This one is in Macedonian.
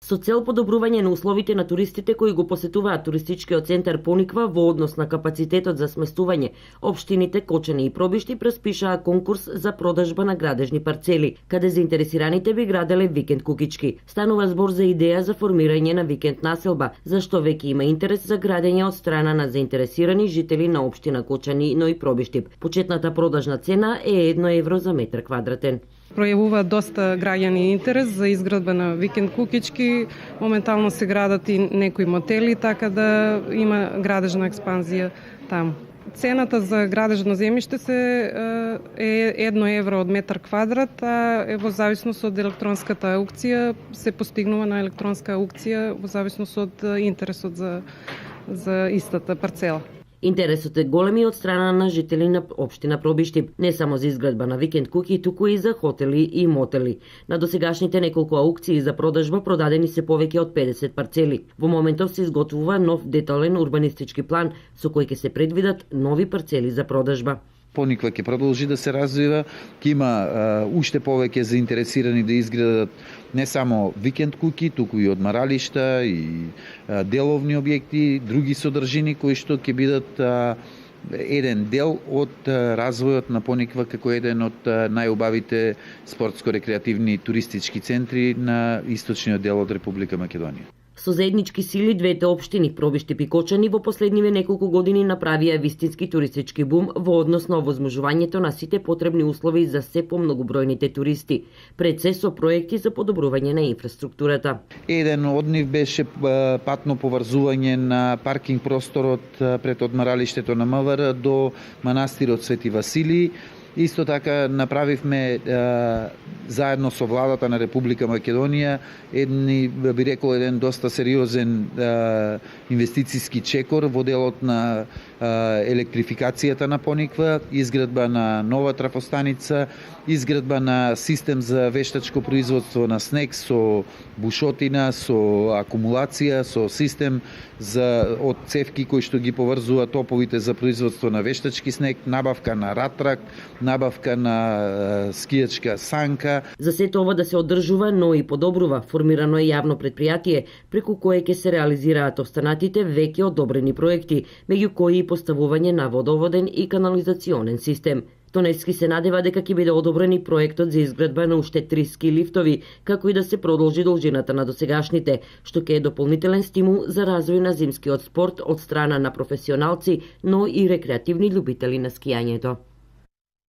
Со цел подобрување на условите на туристите кои го посетуваат туристичкиот центар Пониква во однос на капацитетот за сместување, општините Кочани и Пробишти преспишаа конкурс за продажба на градежни парцели, каде заинтересираните би граделе викенд кукички. Станува збор за идеја за формирање на викенд населба, зашто веќе има интерес за градење од страна на заинтересирани жители на општина Кочани, но и Пробишти. Почетната продажна цена е 1 евро за метар квадратен. Пројавува доста граѓани интерес за изградба на викенд кукички. Моментално се градат и некои мотели, така да има градежна експанзија таму. Цената за градежно земјиште е 1 евро од метар квадрат, а во зависност од електронската аукција се постигнува на електронска аукција во зависност од интересот за истата парцела. Интересот е голем и од страна на жители на општина Пробишти, не само за изградба на викенд куки, туку и за хотели и мотели. На досегашните неколку аукции за продажба продадени се повеќе од 50 парцели. Во моментов се изготвува нов детален урбанистички план со кој ќе се предвидат нови парцели за продажба. Пониква ќе продолжи да се развива, ќе има уште повеќе заинтересирани да изградат не само викенд куки, туку и одмаралишта и деловни објекти, други содржини кои што ќе бидат еден дел од развојот на Пониква како еден од најубавите спортско-рекреативни туристички центри на источниот дел од Република Македонија. Со заеднички сили двете општини Пробишти и Кочани во последниве неколку години направија вистински туристички бум во однос на овозможувањето на сите потребни услови за се помногубројните туристи, пред се со проекти за подобрување на инфраструктурата. Еден од нив беше патно поврзување на паркинг просторот пред одмаралиштето на МВР до манастирот Свети Василий. Исто така направивме заедно со владата на Република Македонија би рекол еден доста сериозен инвестициски чекор во делот на електрификацијата на Пониква, изградба на нова трафостаница, изградба на систем за вештачко производство на снег со бушотина, со акумулација, со систем од цевки кои што ги поврзува топовите за производство на вештачки снег, набавка на ратрак, набавка на скијачка санка. За сето ова да се одржува, но и подобрува, формирано е јавно предпријатие, преку кое ќе се реализираат останатите веќе одобрени проекти, меѓу кои и поставување на водоводен и канализационен систем. Тонески се надева дека ќе биде одобрен и проектот за изградба на уште 3 ски лифтови, како и да се продолжи должината на досегашните, што ќе е дополнителен стимул за развој на зимскиот спорт од страна на професионалци, но и рекреативни љубители на скијањето.